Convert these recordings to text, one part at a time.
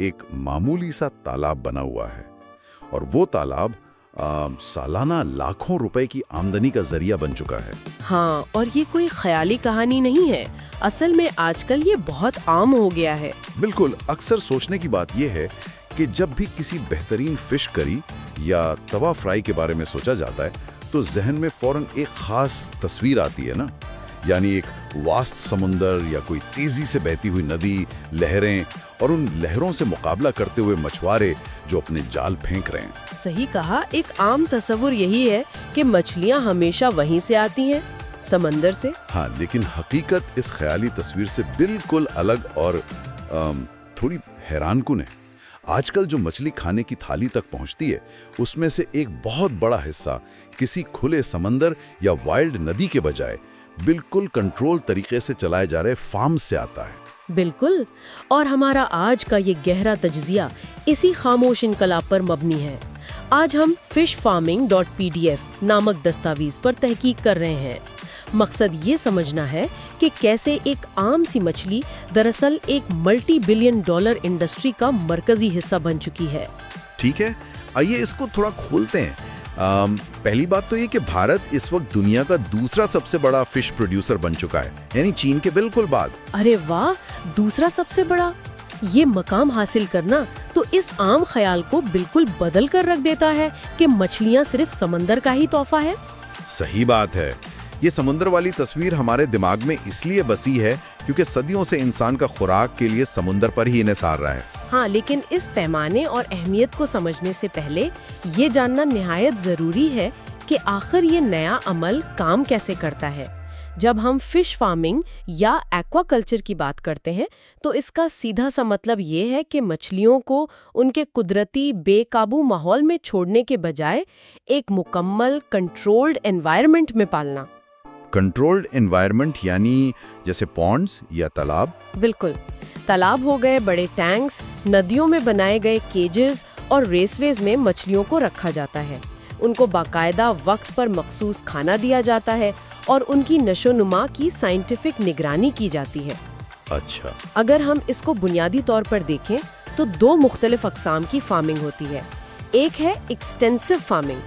एक मामूली सा तालाब बना हुआ है और वो तालाब सालाना लाखों रुपए की आमदनी का जरिया बन चुका है। हाँ, और ये कोई ख्याली कहानी नहीं है। असल में आजकल ये बहुत आम हो गया है। बिल्कुल, अक्सर सोचने की बात यह है कि जब भी किसी बेहतरीन फिश करी या तवा फ्राई के बारे में सोचा जाता है तो जहन में फौरन एक खास तस्वीर आती है ना, यानी एक वास्ट समुंदर या कोई तेजी से बहती हुई नदी, लहरें और उन लहरों से मुकाबला करते हुए मछुआरे जो अपने जाल फेंक रहे हैं। सही कहा, एक आम तस्वुर यही है कि मछलियाँ हमेशा वहीं से आती हैं, समंदर से। हाँ, लेकिन हकीकत इस ख्याली तस्वीर से बिल्कुल अलग और थोड़ी हैरानकुन है। आजकल जो मछली खाने की थाली तक पहुंचती है उसमें से एक बहुत बड़ा हिस्सा किसी खुले समंदर या वाइल्ड नदी के बजाय बिल्कुल कंट्रोल तरीके से चलाए जा रहे फार्म से आता है। बिल्कुल, और हमारा आज का ये गहरा तज्जिया इसी खामोश इनकलाब पर मबनी है। आज हम fishfarming.pdf नामक दस्तावेज पर तहकीक कर रहे हैं। मकसद ये समझना है कि कैसे एक आम सी मछली दरअसल एक मल्टी बिलियन डॉलर इंडस्ट्री का मरकजी हिस्सा बन चुकी है। ठीक है, आइए इसको थोड़ा खोलते हैं। पहली बात तो ये कि भारत इस वक्त दुनिया का दूसरा सबसे बड़ा फिश प्रोड्यूसर बन चुका है, यानी चीन के बिल्कुल बाद। अरे वाह, दूसरा सबसे बड़ा! ये मकाम हासिल करना तो इस आम ख्याल को बिल्कुल बदल कर रख देता है कि मछलियाँ सिर्फ समंदर का ही तोहफा है। सही बात है। ये समुद्र वाली तस्वीर हमारे दिमाग में इसलिए बसी है क्योंकि सदियों से इंसान का खुराक के लिए समुद्र पर ही इन्हिसार रहा है। हाँ, लेकिन इस पैमाने और अहमियत को समझने से पहले ये जानना निहायत जरूरी है कि आखिर ये नया अमल काम कैसे करता है। जब हम फिश फार्मिंग या एक्वाकल्चर की बात करते हैं तो इसका सीधा सा मतलब ये है कि मछलियों को उनके कुदरती बेकाबू माहौल में छोड़ने के बजाय एक मुकम्मल कंट्रोल्ड एनवायरनमेंट में पालना। कंट्रोल्ड एनवायरनमेंट यानी जैसे पॉन्ड्स या तालाब? बिल्कुल, तालाब हो गए बड़े टैंक्स, नदियों में बनाए गए केजेस और रेसवेज में मछलियों को रखा जाता है। उनको बाकायदा वक्त पर मखसूस खाना दिया जाता है और उनकी नशोनुमा की साइंटिफिक निगरानी की जाती है। अच्छा, अगर हम इसको बुनियादी तौर पर देखें तो दो मुख्तलिफ अक़साम की फार्मिंग होती है। एक है एक्सटेंसिव फार्मिंग,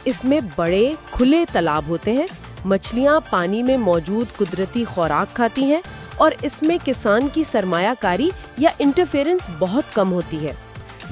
इसमें बड़े खुले तालाब होते हैं, मछलियाँ पानी में मौजूद कुदरती खुराक खाती हैं और इसमें किसान की सरमायाकारी या इंटरफेरेंस बहुत कम होती है।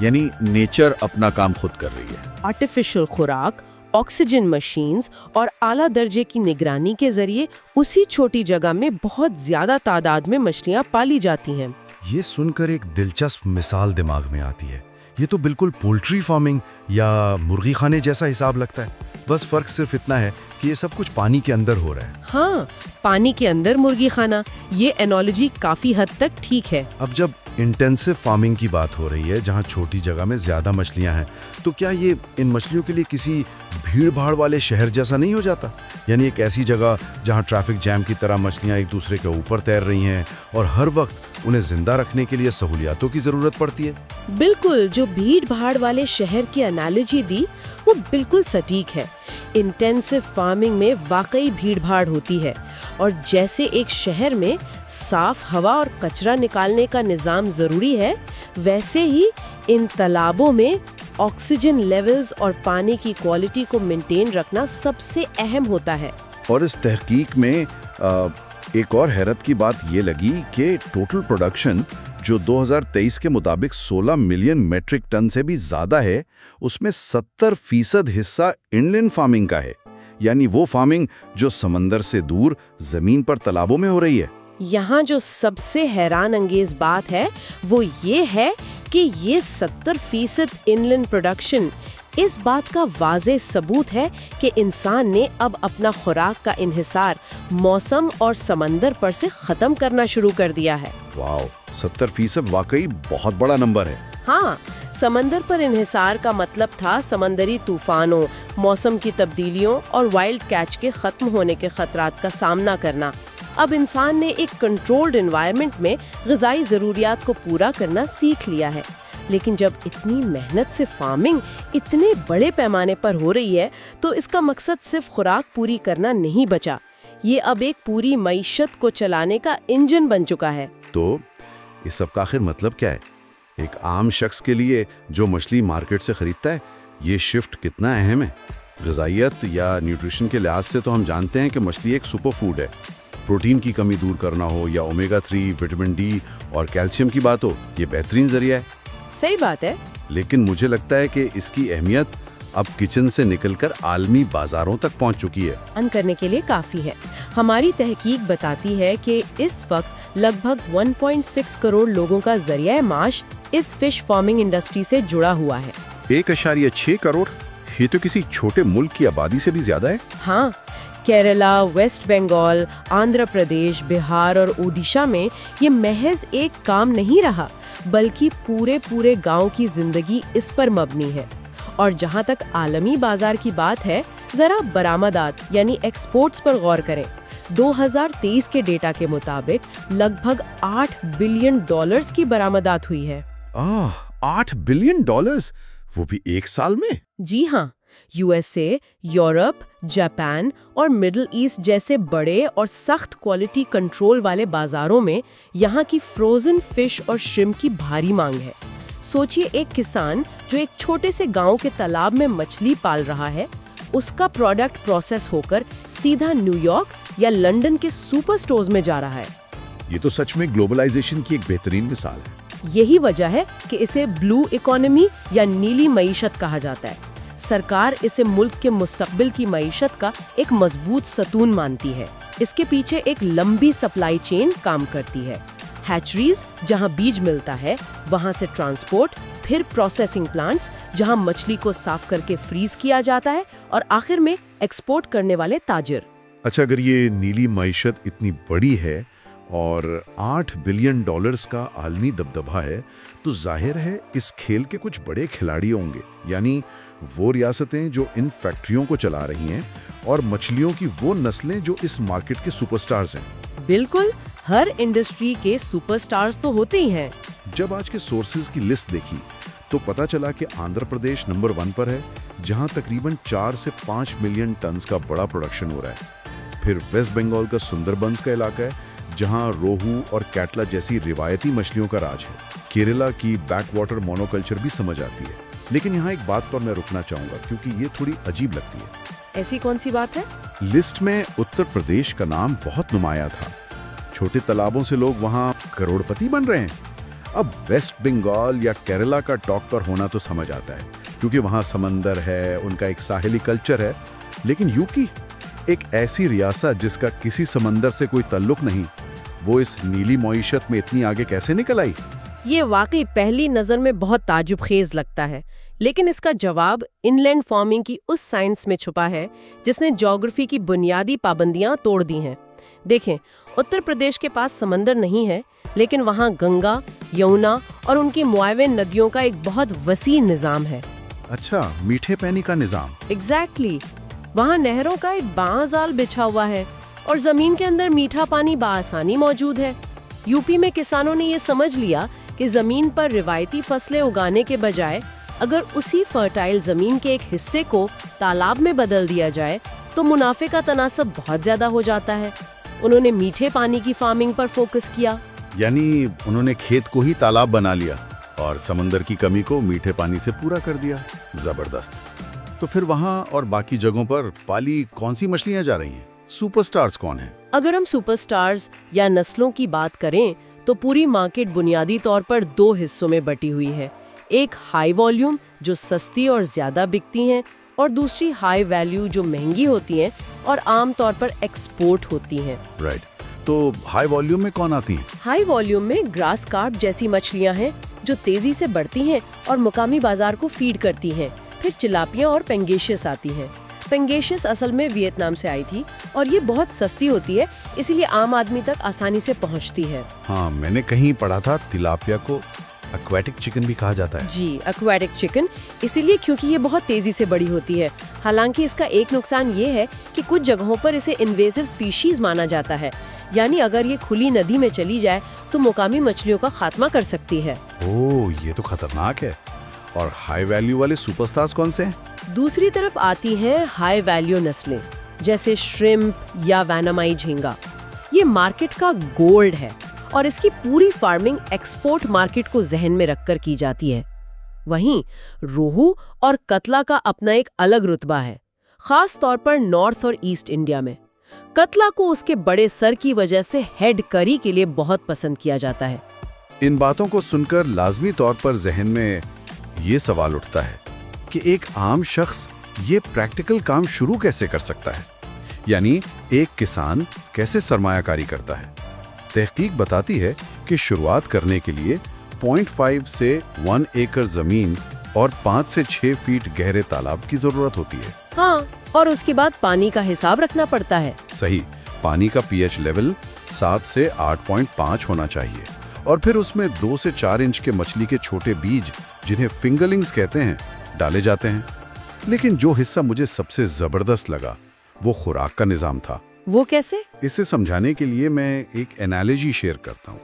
यानी नेचर अपना काम खुद कर रही है। आर्टिफिशियल खुराक, ऑक्सीजन मशीन्स और आला दर्जे की निगरानी के जरिए उसी छोटी जगह में बहुत ज्यादा तादाद में मछलियाँ पाली जाती हैं। ये सुनकर एक दिलचस्प मिसाल दिमाग में आती है। ये तो बिल्कुल पोल्ट्री फार्मिंग या मुर्गी खाने जैसा हिसाब लगता है। बस फर्क सिर्फ इतना है कि ये सब कुछ पानी के अंदर हो रहा है। हाँ, पानी के अंदर मुर्गी खाना, ये एनोलॉजी काफी हद तक ठीक है। अब जब इंटेंसिव फार्मिंग की बात हो रही है, जहाँ छोटी जगह में ज्यादा मछलियाँ हैं, तो क्या ये इन मछलियों के लिए किसी भीड़ भाड़ वाले शहर जैसा नहीं हो जाता? यानी एक ऐसी जगह जहाँ ट्रैफिक जैम की तरह मछलियाँ एक दूसरे के ऊपर तैर रही हैं और हर वक्त उन्हें जिंदा रखने के लिए सहूलियातों की जरूरत पड़ती है। बिल्कुल, जो भीड़ भाड़ वाले शहर की एनालॉजी दी वो बिल्कुल सटीक है। इंटेंसिव फार्मिंग में वाकई भीड़ भाड़ होती है और जैसे एक शहर में साफ हवा और कचरा निकालने का निजाम जरूरी है, वैसे ही इन तालाबों में ऑक्सीजन लेवल्स और पानी की क्वालिटी को मेंटेन रखना सबसे अहम होता है। और इस तहकीक में एक और हैरत की बात ये लगी कि टोटल प्रोडक्शन जो 2023 के मुताबिक 16 मिलियन मेट्रिक टन से भी ज्यादा है, उसमें 70% हिस्सा इनलैंड फार्मिंग का है, यानी वो फार्मिंग जो समंदर से दूर जमीन पर तालाबों में हो रही है। यहाँ जो सबसे हैरान अंगेज बात है वो ये है कि ये 70% इनलैंड प्रोडक्शन इस बात का वाज़ेह सबूत है कि इंसान ने अब अपना खुराक का इन्हिसार मौसम और समंदर पर से खत्म करना शुरू कर दिया है। वाओ, 70% वाकई बहुत बड़ा नंबर है। हाँ, समंदर पर इन्हिसार का मतलब था समंदरी तूफानों, मौसम की तब्दीलियों और वाइल्ड कैच के खत्म होने के खतरात का सामना करना। अब इंसान ने एक कंट्रोल्ड एनवायरनमेंट में ग़िज़ाई ज़रूरियात को पूरा करना सीख लिया है। लेकिन जब इतनी मेहनत से फार्मिंग इतने बड़े पैमाने पर हो रही है तो इसका मकसद सिर्फ खुराक पूरी करना नहीं बचा, ये अब एक पूरी मईशत को चलाने का इंजन बन चुका है। तो इस सब का आखिर मतलब क्या है? एक आम शख्स के लिए जो मछली मार्केट से खरीदता है, ये शिफ्ट कितना अहम है। ग़िज़ाइयत या न्यूट्रिशन के लिहाज से तो हम जानते हैं कि मछली एक सुपर फूड है। प्रोटीन की कमी दूर करना हो या ओमेगा 3, विटामिन डी और कैल्शियम की बात हो, ये बेहतरीन जरिया है। सही बात है। लेकिन मुझे लगता है कि इसकी अहमियत अब किचन से निकलकर आलमी बाजारों तक पहुंच चुकी है। बयान करने के लिए काफी है। हमारी तहकीक बताती है कि इस वक्त लगभग 1.6 करोड़ लोगों का जरिया माश इस फिश फार्मिंग इंडस्ट्री से जुड़ा हुआ है। 1.6 करोड़, ये तो किसी छोटे मुल्क की आबादी से भी ज्यादा है। हाँ, केरला, वेस्ट बंगाल, आंध्र प्रदेश, बिहार और ओडिशा में ये महज एक काम नहीं रहा, बल्कि पूरे गांव की जिंदगी इस पर मबनी है। और जहां तक आलमी बाजार की बात है, जरा बरामदात यानी एक्सपोर्ट्स पर गौर करें। 2023 के डेटा के मुताबिक लगभग $8 बिलियन की बरामदात हुई है। $8 बिलियन, वो भी एक साल में? जी हाँ, यूएसए, यूरोप, जापान और मिडिल ईस्ट जैसे बड़े और सख्त क्वालिटी कंट्रोल वाले बाजारों में यहाँ की फ्रोजन फिश और श्रिम्प की भारी मांग है। सोचिए, एक किसान जो एक छोटे से गांव के तालाब में मछली पाल रहा है, उसका प्रोडक्ट प्रोसेस होकर सीधा न्यूयॉर्क या लंदन के सुपर स्टोर्स में जा रहा है। ये तो सच में ग्लोबलाइजेशन की एक बेहतरीन मिसाल है। यही वजह है कि इसे ब्लू इकोनॉमी या नीली मईशत कहा जाता है। सरकार इसे मुल्क के मुस्तकबिल की मईशत का एक मजबूत सतून मानती है। इसके पीछे एक लंबी सप्लाई चेन काम करती है। हैचरीज जहां बीज मिलता है, वहां से ट्रांसपोर्ट, फिर प्रोसेसिंग प्लांट्स जहां मछली को साफ करके फ्रीज किया जाता है, और आखिर में एक्सपोर्ट करने वाले ताजिर। अच्छा, अगर ये नीली मईशत इतनी बड़ी है और $8 बिलियन का आलमी दबदबा है, तो जाहिर है इस खेल के कुछ बड़े खिलाड़ी होंगे, यानी वो रियासतें जो इन फैक्ट्रियों को चला रही हैं और मछलियों की वो नस्लें जो इस मार्केट के सुपरस्टार्स हैं। बिल्कुल, हर इंडस्ट्री के सुपरस्टार्स तो होते ही हैं। जब आज के सोर्सेज की लिस्ट देखी तो पता चला कि आंध्र प्रदेश नंबर 1 पर है, जहां तकरीबन 4 से 5 मिलियन टन्स का बड़ा प्रोडक्शन हो रहा है। फिर वेस्ट बंगाल का सुंदरबंस का इलाका है, जहां रोहू और कैटला जैसी रिवायती मछलियों का राज है। केरला की बैकवाटर मोनोकल्चर भी समझ आती है। लेकिन यहाँ एक बात पर मैं रुकना चाहूंगा, क्योंकि ये थोड़ी अजीब लगती है। ऐसी कौन सी बात है? लिस्ट में उत्तर प्रदेश का नाम बहुत नुमाया था। छोटे तालाबों से लोग वहाँ करोड़पति बन रहे हैं। अब वेस्ट बंगाल या केरला का टॉप पर होना तो समझ आता है, क्योंकि वहाँ समंदर है, उनका एक साहिली कल्चर है। लेकिन यूपी, एक ऐसी रियासत जिसका किसी समंदर से कोई ताल्लुक नहीं, वो इस नीली मईशत में इतनी आगे कैसे निकल आई? ये वाकई पहली नजर में बहुत ताजुब खेज लगता है, लेकिन इसका जवाब इनलैंड फार्मिंग की उस साइंस में छुपा है जिसने ज्योग्राफी की बुनियादी पाबंदियां तोड़ दी हैं। देखें, उत्तर प्रदेश के पास समंदर नहीं है, लेकिन वहाँ गंगा, यमुना और उनकी मुआविन नदियों का एक बहुत वसी निजाम है। अच्छा, मीठे पानी का निजाम। एग्जैक्टली, वहाँ नहरों का एक बांजाल बिछा हुआ है और जमीन के अंदर मीठा पानी बाआसानी मौजूद है। यूपी में किसानों ने ये समझ लिया कि जमीन पर रिवायती फसलें उगाने के बजाय अगर उसी फर्टाइल जमीन के एक हिस्से को तालाब में बदल दिया जाए तो मुनाफे का तनासब बहुत ज्यादा हो जाता है। उन्होंने मीठे पानी की फार्मिंग पर फोकस किया, यानी उन्होंने खेत को ही तालाब बना लिया और समंदर की कमी को मीठे पानी से पूरा कर दिया। जबरदस्त। तो फिर वहाँ और बाकी जगहों पर पाली कौन सी मछलियाँ जा रही हैं? सुपरस्टार्स कौन हैं? अगर हम सुपरस्टार्स या नस्लों की बात करें तो पूरी मार्केट बुनियादी तौर पर 2 हिस्सों में बटी हुई है। एक हाई वॉल्यूम जो सस्ती और ज्यादा बिकती हैं, और दूसरी हाई वैल्यू जो महंगी होती हैं और आम तौर पर एक्सपोर्ट होती हैं। राइट। तो हाई वॉल्यूम में कौन आती हैं? हाई वॉल्यूम में ग्रास कार्प जैसी मछलियां हैं जो तेजी से बढ़ती हैं और मुकामी बाजार को फीड करती हैं। फिर चिलापियां और पेंगेशियस आती हैं। पेंगेशियस असल में वियतनाम से आई थी और ये बहुत सस्ती होती है, इसीलिए आम आदमी तक आसानी से पहुंचती है। हाँ, मैंने कहीं पढ़ा था तिलापिया को एक्वेटिक चिकन भी कहा जाता है। जी, एक्वेटिक चिकन इसीलिए क्योंकि ये बहुत तेजी से बड़ी होती है। हालांकि इसका एक नुकसान ये है कि कुछ जगहों पर इसे इन्वेसिव स्पीशीज माना जाता है, यानी अगर ये खुली नदी में चली जाए तो मुकामी मछलियों का खात्मा कर सकती है। ओह, ये तो खतरनाक है। और हाई वैल्यू वाले सुपरस्टार्स कौन से हैं? दूसरी तरफ आती हैं हाई वैल्यू नस्लें, जैसे श्रिम्प या वैनामाई झींगा। ये मार्केट का गोल्ड है और इसकी पूरी फार्मिंग एक्सपोर्ट मार्केट को जहन में रखकर की जाती है। वहीं रोहू और कतला का अपना एक अलग रुतबा है, खास तौर पर नॉर्थ और ईस्ट इंडिया में। कतला को उसके बड़े सर की वजह से हेड करी के लिए बहुत पसंद किया जाता है। इन बातों को सुनकर लाजमी तौर पर जहन में ये सवाल उठता है कि एक आम शख्स ये प्रैक्टिकल काम शुरू कैसे कर सकता है, यानी एक किसान कैसे सरमायाकारी करता है। तहकीक बताती है कि शुरुआत करने के लिए 0.5 से 1 एकड़ जमीन और 5 से 6 फीट गहरे तालाब की जरूरत होती है। हाँ, और उसके बाद पानी का हिसाब रखना पड़ता है। सही, पानी का पीएच लेवल 7 से 8.5 होना चाहिए और फिर उसमें 2 से 4 इंच के मछली के छोटे बीज, जिन्हें फिंगरलिंग्स कहते हैं, डाले जाते हैं। लेकिन जो हिस्सा मुझे सबसे जबरदस्त लगा वो खुराक का निजाम था। वो कैसे? इसे समझाने के लिए मैं एक एनालॉजी शेयर करता हूँ।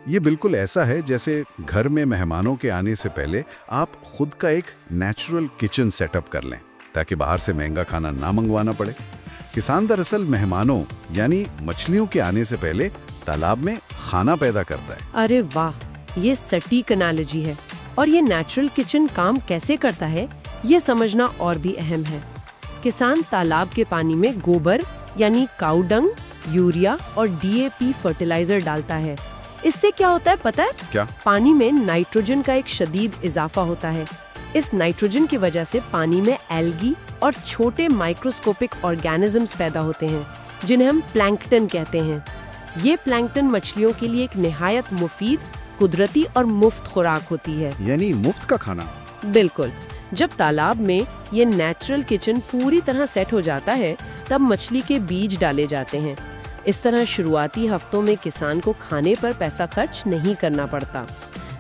ये बिल्कुल ऐसा है जैसे घर में मेहमानों के आने से पहले आप खुद का एक नेचुरल किचन सेटअप कर लें ताकि बाहर से महंगा खाना ना मंगवाना पड़े। किसान दरअसल मेहमानों यानी मछलियों के आने से पहले तालाब में खाना पैदा करता है। अरे वाह, ये सटीक एनालॉजी है। और ये नेचुरल किचन काम कैसे करता है ये समझना और भी अहम है। किसान तालाब के पानी में गोबर यानी काऊ डंग, यूरिया और डीएपी फर्टिलाइजर डालता है। इससे क्या होता है पता है? क्या? पानी में नाइट्रोजन का एक शदीद इजाफा होता है। इस नाइट्रोजन की वजह से पानी में एल्गी और छोटे माइक्रोस्कोपिक ऑर्गेनिजम्स पैदा होते हैं जिन्हें हम प्लैंकटन कहते हैं। ये प्लैंकटन मछलियों के लिए एक निहायत मुफीद, कुदरती और मुफ्त खुराक होती है। यानी मुफ्त का खाना? बिल्कुल। जब तालाब में ये नेचुरल किचन पूरी तरह सेट हो जाता है तब मछली के बीज डाले जाते हैं। इस तरह शुरुआती हफ्तों में किसान को खाने पर पैसा खर्च नहीं करना पड़ता।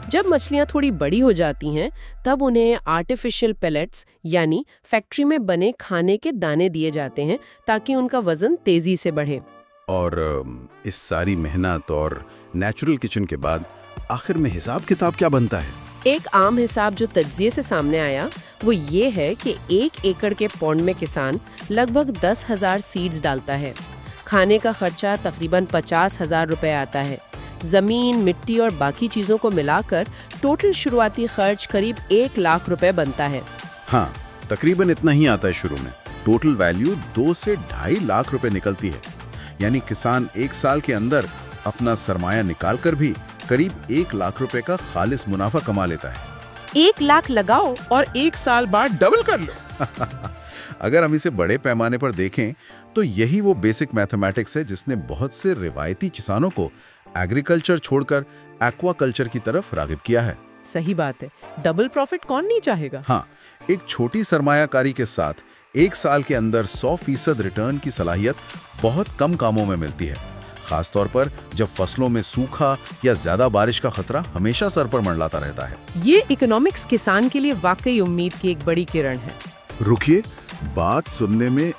जब मछलियां थोड़ी बड़ी हो जाती हैं तब उन्हें आर्टिफिशियल पेलेट्स यानी फैक्ट्री में बने खाने के दाने दिए जाते हैं ताकि उनका वजन तेजी से बढ़े। और इस सारी मेहनत और नेचुरल किचन के बाद आखिर में हिसाब किताब क्या बनता है? एक आम हिसाब जो तज्जिए से सामने आया वो ये है कि 1 एकड़ के पौंड में किसान लगभग 10,000 सीड्स डालता है। खाने का खर्चा तकरीबन 50,000 रुपए आता है। जमीन, मिट्टी और बाकी चीजों को मिलाकर टोटल शुरुआती खर्च करीब 1 लाख रुपए बनता है। हाँ, तकरीबन इतना ही आता है शुरू में। टोटल वैल्यू 2 से 2.5 लाख रुपए निकलती है। यानी किसान 1 साल के अंदर अपना सरमाया निकाल कर भी करीब 1 लाख रुपए का खालिस मुनाफा कमा लेता है। 1 लाख लगाओ और 1 साल बाद डबल कर लो। अगर हम इसे बड़े पैमाने पर देखें तो यही वो बेसिक मैथमेटिक्स है जिसने बहुत से रिवायती किसानों को एग्रीकल्चर छोड़कर एक्वाकल्चर की तरफ रागिब किया है। सही बात है, डबल प्रॉफिट कौन नहीं चाहेगा। हाँ, एक छोटी सरमायाकारी के साथ 1 साल के अंदर 100% रिटर्न की सलाहियत बहुत कम कामों में मिलती है, खासतौर पर जब फसलों में सूखा या ज्यादा बारिश का खतरा हमेशा सर पर मंडलाता रहता है। ये इकोनॉमिक्स किसान के लिए वाकई उम्मीद की एक बड़ी किरण है। रुकिए, बात सुनने में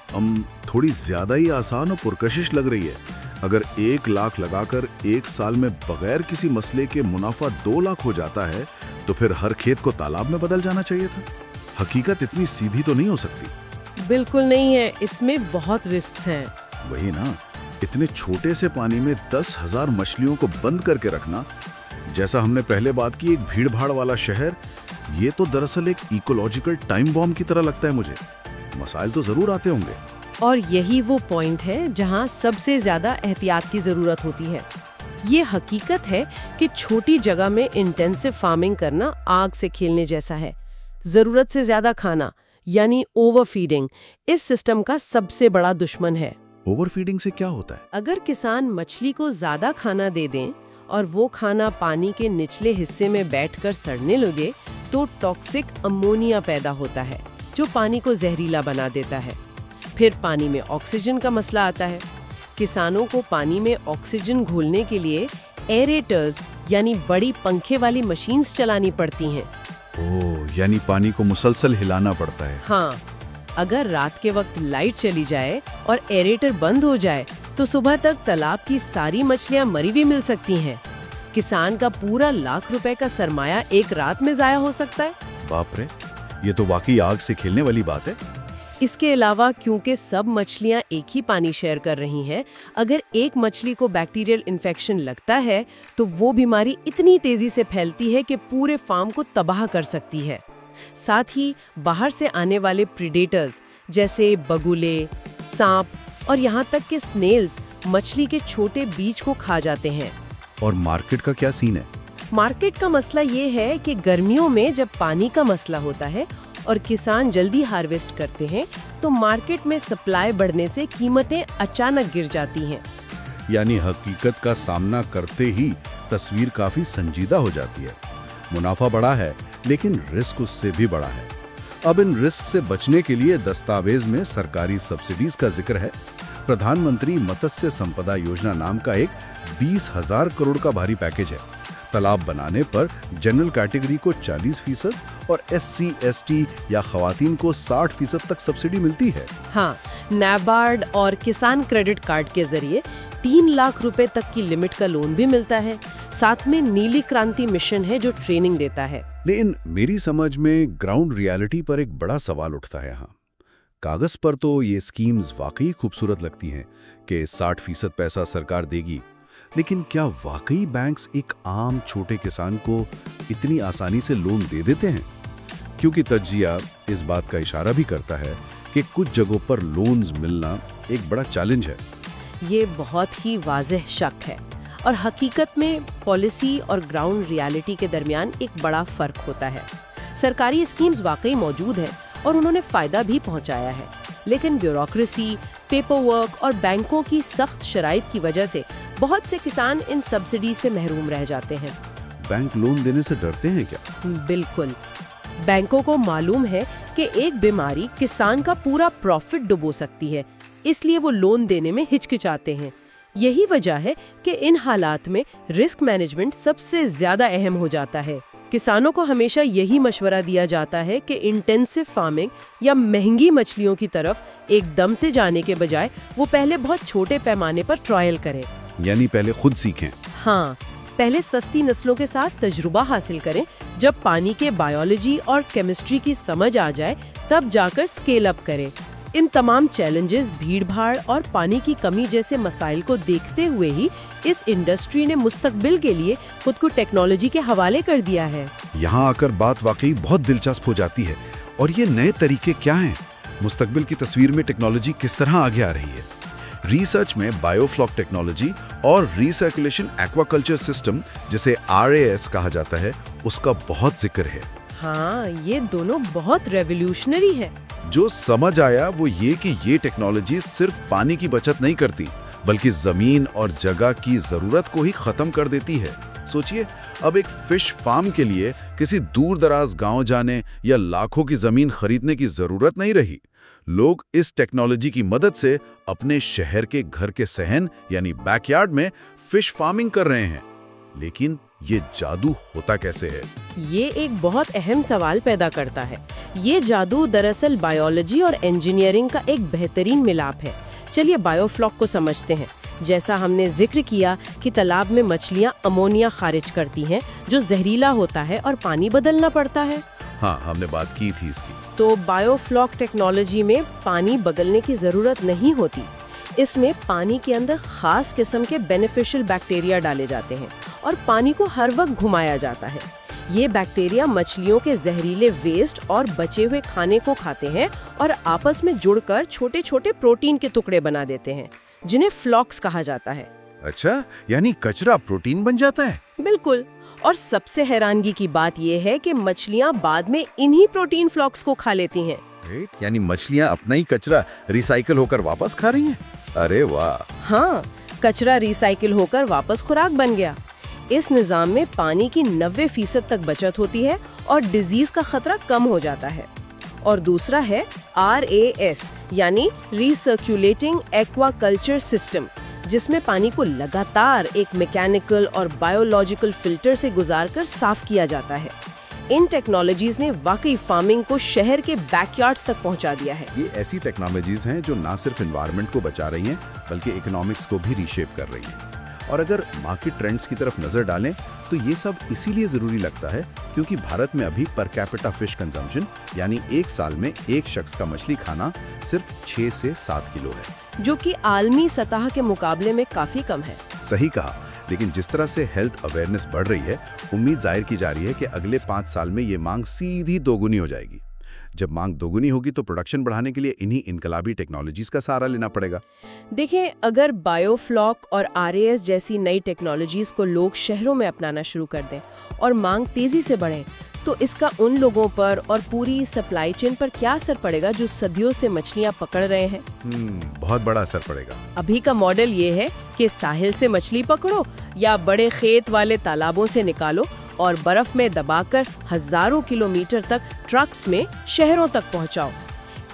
थोड़ी ज्यादा ही आसान और पुरकशिश लग रही है। अगर 1 लाख लगाकर 1 साल में बगैर किसी मसले के मुनाफा 2 लाख हो जाता है तो फिर हर खेत को तालाब में बदल जाना चाहिए था। हकीकत इतनी सीधी तो नहीं हो सकती। बिल्कुल नहीं है, इसमें बहुत रिस्क हैं। वही ना, इतने छोटे से पानी में 10,000 मछलियों को बंद करके रखना, जैसा हमने पहले बात की एक भीड़ भाड़ वाला शहर, ये तो दरअसल एक इकोलॉजिकल टाइम बॉम्ब की तरह लगता है मुझे। मसाइल तो जरूर आते होंगे। और यही वो पॉइंट है जहां सबसे ज्यादा एहतियात की जरूरत होती है। ये हकीकत है कि छोटी जगह में इंटेंसिव फार्मिंग करना आग से खेलने जैसा है। जरूरत से ज्यादा खाना यानी ओवरफीडिंग इस सिस्टम का सबसे बड़ा दुश्मन है। ओवरफीडिंग से क्या होता है? अगर किसान मछली को ज्यादा खाना दे दें और वो खाना पानी के निचले हिस्से में बैठकर सड़ने लगे तो टॉक्सिक अमोनिया पैदा होता है जो पानी को जहरीला बना देता है। फिर पानी में ऑक्सीजन का मसला आता है। किसानों को पानी में ऑक्सीजन घोलने के लिए एरेटर्स यानी बड़ी पंखे वाली मशीन्स चलानी पड़ती हैं। ओह, यानी पानी को मुसलसल हिलाना पड़ता है। हाँ, अगर रात के वक्त लाइट चली जाए और एरेटर बंद हो जाए तो सुबह तक तालाब की सारी मछलियां मरी भी मिल सकती हैं। किसान का पूरा लाख रुपए का सरमाया एक रात में जाया हो सकता है। बाप रे, ये तो वाकई आग से खेलने वाली बात है। इसके अलावा क्योंकि सब मछलियां एक ही पानी शेयर कर रही हैं, अगर एक मछली को बैक्टीरियल इन्फेक्शन लगता है तो वो बीमारी इतनी तेजी से फैलती है कि पूरे फार्म को तबाह कर सकती है। साथ ही बाहर से आने वाले प्रीडेटर्स जैसे बगुले, सांप और यहाँ तक कि स्नेल्स मछली के छोटे बीज को खा जाते हैं। और मार्केट का क्या सीन है? मार्केट का मसला ये है कि गर्मियों में जब पानी का मसला होता है और किसान जल्दी हार्वेस्ट करते हैं तो मार्केट में सप्लाई बढ़ने से कीमतें अचानक गिर जाती हैं। यानी हकीकत का सामना करते ही तस्वीर काफी संजीदा हो जाती है। मुनाफा बड़ा है लेकिन रिस्क उससे भी बड़ा है। अब इन रिस्क से बचने के लिए दस्तावेज में सरकारी सब्सिडीज का जिक्र है। प्रधानमंत्री मत्स्य संपदा योजना नाम का एक 20,000 करोड़ का भारी पैकेज है। तालाब बनाने पर जनरल कैटेगरी को 40% और SC, ST या खवातीन को 60% तक सब्सिडी मिलती है। हाँ, नाबार्ड और किसान क्रेडिट कार्ड के जरिए 3 लाख रुपए तक की लिमिट का लोन भी मिलता है। साथ में नीली क्रांति मिशन है जो ट्रेनिंग देता है। लेकिन मेरी समझ में ग्राउंड रियलिटी पर एक बड़ा सवाल उठता है। यहाँ कागज पर तो ये स्कीम्स वाकई खूबसूरत लगती हैं कि 60% पैसा सरकार देगी, लेकिन क्या वाकई बैंक्स एक आम छोटे किसान को इतनी आसानी से लोन दे देते हैं? क्योंकि तज्जिया इस बात का इशारा भी करता है कि कुछ जगहों पर लोन्स मिलना एक बड़ा चैलेंज है। ये बहुत ही वाज़ेह शक है और हकीकत में पॉलिसी और ग्राउंड रियलिटी के दरमियान एक बड़ा फर्क होता है। सरकारी स्कीम्स वाकई मौजूद है और उन्होंने फायदा भी पहुंचाया है, लेकिन ब्यूरोक्रेसी, पेपर वर्क और बैंकों की सख्त शराइत की वजह से बहुत से किसान इन सब्सिडी से महरूम रह जाते हैं। बैंक लोन देने से डरते हैं क्या? बिल्कुल। बैंकों को मालूम है कि एक बीमारी किसान का पूरा प्रॉफिट डुबो सकती है, इसलिए वो लोन देने में हिचकिचाते हैं। यही वजह है कि इन हालात में रिस्क मैनेजमेंट सबसे ज्यादा अहम हो जाता है। किसानों को हमेशा यही मशवरा दिया जाता है कि इंटेंसिव फार्मिंग या महंगी मछलियों की तरफ एकदम से जाने के बजाय वो पहले बहुत छोटे पैमाने पर ट्रायल करें। यानी पहले खुद सीखें। हाँ, पहले सस्ती नस्लों के साथ तजुर्बा हासिल करें। जब पानी के बायोलॉजी और केमिस्ट्री की समझ आ जाए तब जाकर स्केल अप करें। इन तमाम चैलेंजेस, भीड़भाड़ और पानी की कमी जैसे मसाइल को देखते हुए ही इस इंडस्ट्री ने मुस्तकबिल के लिए खुद को टेक्नोलॉजी के हवाले कर दिया है। यहाँ आकर बात वाकई बहुत दिलचस्प हो जाती है। और ये नए तरीके क्या हैं? मुस्तकबिल की तस्वीर में टेक्नोलॉजी किस तरह आगे आ रही है? रिसर्च में बायोफ्लॉक टेक्नोलॉजी और रिसर्कुलेशन एक्वाकल्चर सिस्टम, जिसे RAS कहा जाता है, उसका बहुत जिक्र है। हाँ, ये दोनों बहुत रेवोल्यूशनरी है। जो समझ आया वो ये कि ये टेक्नोलॉजी सिर्फ पानी की बचत नहीं करती, बल्कि जमीन और जगह की जरूरत को ही खत्म कर देती है। सोचिए, अब एक फिश फार्म के लिए किसी दूर दराज गांव जाने या लाखों की जमीन खरीदने की जरूरत नहीं रही। लोग इस टेक्नोलॉजी की मदद से अपने शहर के घर के सहन यानी बैकयार्ड में फिश फार्मिंग कर रहे हैं। लेकिन ये जादू होता कैसे है? ये एक बहुत अहम सवाल पैदा करता है। ये जादू दरअसल बायोलॉजी और इंजीनियरिंग का एक बेहतरीन मिलाप है। चलिए बायोफ्लॉक को समझते हैं। जैसा हमने जिक्र किया कि तालाब में मछलियाँ अमोनिया खारिज करती हैं, जो जहरीला होता है और पानी बदलना पड़ता है। हाँ, हमने बात की थी इसकी। तो बायोफ्लॉक टेक्नोलॉजी में पानी बदलने की जरूरत नहीं होती। इसमें पानी के अंदर खास किस्म के बेनिफिशियल बैक्टीरिया डाले जाते हैं और पानी को हर वक्त घुमाया जाता है। ये बैक्टीरिया मछलियों के जहरीले वेस्ट और बचे हुए खाने को खाते हैं और आपस में जुड़कर छोटे छोटे प्रोटीन के टुकड़े बना देते हैं, जिन्हें फ्लॉक्स कहा जाता है। अच्छा, यानी कचरा प्रोटीन बन जाता है? बिल्कुल। और सबसे हैरानगी की बात यह है कि मछलियाँ बाद में इन्हीं प्रोटीन फ्लॉक्स को खा लेती हैं। यानी मछलियाँ अपना ही कचरा रिसाइकल होकर वापस खा रही हैं? अरे वाह! हाँ, कचरा रिसाइकिल होकर वापस खुराक बन गया। इस निज़ाम में पानी की 90% तक बचत होती है और डिजीज का खतरा कम हो जाता है। और दूसरा है RAS यानी रिसर्कुलेटिंग एक्वाकल्चर सिस्टम, जिसमें पानी को लगातार एक मैकेनिकल और बायोलॉजिकल फिल्टर से गुजारकर साफ किया जाता है। इन टेक्नोलॉजीज ने वाकई फार्मिंग को शहर के बैकयार्ड्स तक पहुंचा दिया है। ये ऐसी टेक्नोलॉजीज हैं जो ना सिर्फ एनवायरनमेंट को बचा रही हैं, बल्कि इकोनॉमिक्स को भी रीशेप कर रही हैं। और अगर मार्केट ट्रेंड्स की तरफ नजर डालें तो ये सब इसीलिए जरूरी लगता है क्योंकि भारत में अभी पर कैपिटा फिश कंजम्पशन यानी एक साल में एक शख्स का मछली खाना सिर्फ 6 से 7 किलो है, जो कि आलमी सतह के मुकाबले में काफी कम है। सही कहा। लेकिन जिस तरह से हेल्थ अवेयरनेस बढ़ रही है, उम्मीद जाहिर की जा रही है कि अगले 5 साल में ये मांग सीधी दोगुनी हो जाएगी। जब मांग दोगुनी होगी तो प्रोडक्शन बढ़ाने के लिए इन्हीं इनकलाबी टेक्नोलॉजीज का सहारा लेना पड़ेगा। देखें, अगर बायोफ्लॉक और RAS जैसी नई टेक्नोलॉजीज को लोग शहरों में अपनाना शुरू कर दें और मांग तेजी से बढ़े, तो इसका उन लोगों पर और पूरी सप्लाई चेन पर क्या असर पड़ेगा जो सदियों से मछलियां पकड़ रहे हैं? बहुत बड़ा असर पड़ेगा। अभी का मॉडल ये है कि साहिल से मछली पकड़ो या बड़े खेत वाले तालाबों से निकालो और बर्फ में दबाकर हजारों किलोमीटर तक ट्रक्स में शहरों तक पहुंचाओ।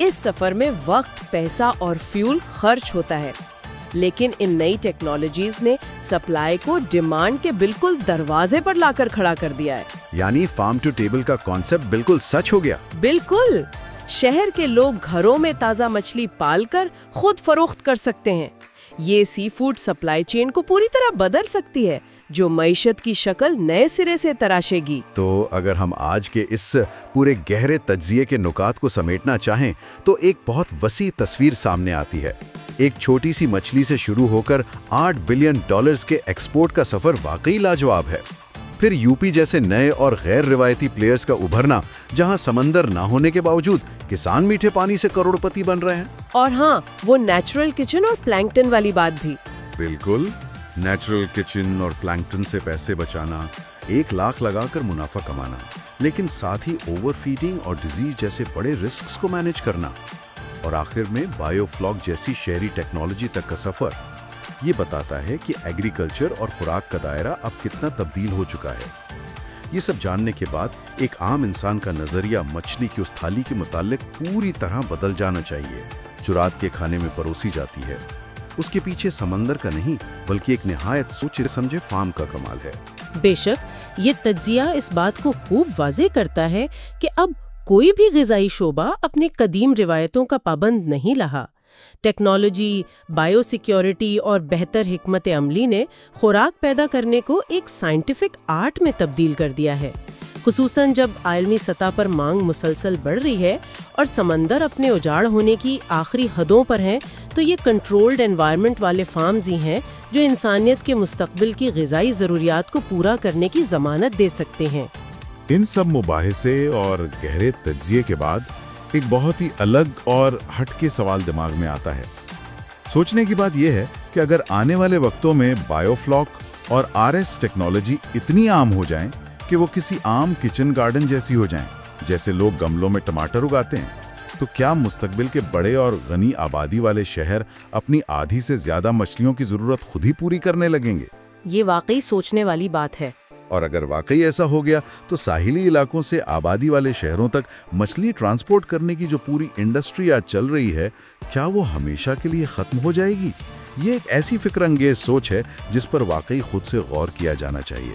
इस सफर में वक्त, पैसा और फ्यूल खर्च होता है, लेकिन इन नई टेक्नोलॉजीज ने सप्लाई को डिमांड के बिल्कुल दरवाजे पर लाकर खड़ा कर दिया है। यानी फार्म टू टेबल का कॉन्सेप्ट बिल्कुल सच हो गया। बिल्कुल, शहर के लोग घरों में ताजा मछली पालकर खुद फरोख्त कर सकते हैं। ये सी फूड सप्लाई चेन को पूरी तरह बदल सकती है, जो मईशत की शक्ल नए सिरे से तराशेगी। तो अगर हम आज के इस पूरे गहरे तज्जिए के नुकात को समेटना चाहें तो एक बहुत वसी तस्वीर सामने आती है। एक छोटी सी मछली से शुरू होकर $8 बिलियन के एक्सपोर्ट का सफर वाकई लाजवाब है। फिर यूपी जैसे नए और गैर रिवायती प्लेयर्स का उभरना, जहां समंदर ना होने के बावजूद किसान मीठे पानी से करोड़पति बन रहे हैं। और हाँ, वो नेचुरल किचन और प्लैंकटन वाली बात भी। बिल्कुल, नेचुरल किचन और प्लैंकटन से पैसे बचाना, 1 लाख लगाकर मुनाफा कमाना, लेकिन साथ ही ओवरफीडिंग और डिजीज जैसे बड़े रिस्क्स को मैनेज करना, और आखिर में बायोफ्लॉक जैसी शहरी टेक्नोलॉजी तक का सफर। ये बताता है कि एग्रीकल्चर और खुराक का दायरा अब कितना तब्दील हो चुका है। ये सब जानने के बाद एक आम इंसान का नजरिया मछली की उस थाली के मुतालिक पूरी तरह बदल जाना चाहिए जो रात के खाने में परोसी जाती है। उसके पीछे समंदर का नहीं बल्कि एक निहायत सोचे समझे फार्म का कमाल है। बेशक, ये तज्जिया इस बात को खूब वाज़ेह करता है कि अब कोई भी ग़िज़ाई शोबा अपने कदीम रिवायतों का पाबंद नहीं रहा। टेक्नोलॉजी, बायोसिक्योरिटी और बेहतर हिकमत अमली ने खुराक पैदा करने को एक साइंटिफिक आर्ट में तब्दील कर दिया है। खुसूसन जब आलमी सतह पर मांग मुसलसल बढ़ रही है और समंदर अपने उजाड़ होने की आखिरी हदों पर हैं, तो ये कंट्रोल्ड एनवायरनमेंट वाले फार्म्स ही हैं जो इंसानियत के मुस्तकबिल की ग़िज़ाई ज़रूरियात को पूरा करने की ज़मानत दे सकते हैं। इन सब मुबाहिसे और गहरे तज्जिए के बाद एक बहुत ही अलग और हटके सवाल दिमाग में आता है। सोचने की बात यह है कि अगर आने वाले वक्तों में बायोफ्लॉक और RS टेक्नोलॉजी इतनी आम हो जाएं कि वो किसी आम किचन गार्डन जैसी हो जाएं, जैसे लोग गमलों में टमाटर उगाते हैं, तो क्या मुस्तकबिल के बड़े और गनी आबादी वाले शहर अपनी आधी से ज्यादा मछलियों की जरूरत खुद ही पूरी करने लगेंगे? ये वाकई सोचने वाली बात है। और अगर वाकई ऐसा हो गया तो साहिली इलाकों से आबादी वाले शहरों तक मछली ट्रांसपोर्ट करने की जो पूरी इंडस्ट्री आज चल रही है, क्या वो हमेशा के लिए खत्म हो जाएगी? ये एक ऐसी फिक्रअंगेज सोच है जिस पर वाकई खुद से गौर किया जाना चाहिए।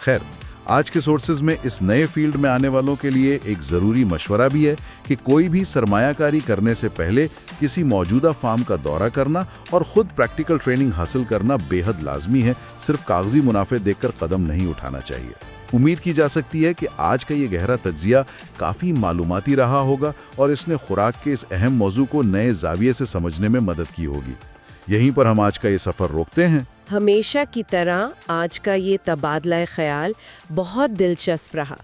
खैर, आज के सोर्सेज में इस नए फील्ड में आने वालों के लिए एक ज़रूरी मशवरा भी है कि कोई भी सरमायाकारी करने से पहले किसी मौजूदा फार्म का दौरा करना और ख़ुद प्रैक्टिकल ट्रेनिंग हासिल करना बेहद लाजमी है। सिर्फ कागजी मुनाफे देखकर कदम नहीं उठाना चाहिए। उम्मीद की जा सकती है कि आज का ये गहरा तज्जिया काफ़ी मालूमाती रहा होगा और इसने खुराक के इस अहम मौजू को नए जाविये से समझने में मदद की होगी। यहीं पर हम आज का ये सफ़र रोकते हैं। हमेशा की तरह आज का ये तबादला ख्याल बहुत दिलचस्प रहा।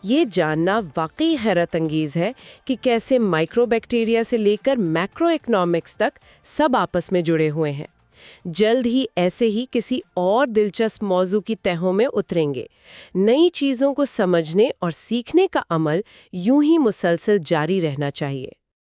ये जानना वाकई हैरत अंगेज है कि कैसे माइक्रोबैक्टीरिया से लेकर मैक्रो इकोनॉमिक्स तक सब आपस में जुड़े हुए हैं। जल्द ही ऐसे ही किसी और दिलचस्प मौजू की तहों में उतरेंगे। नई चीज़ों को समझने और सीखने का अमल यूं ही मुसलसल जारी रहना चाहिए।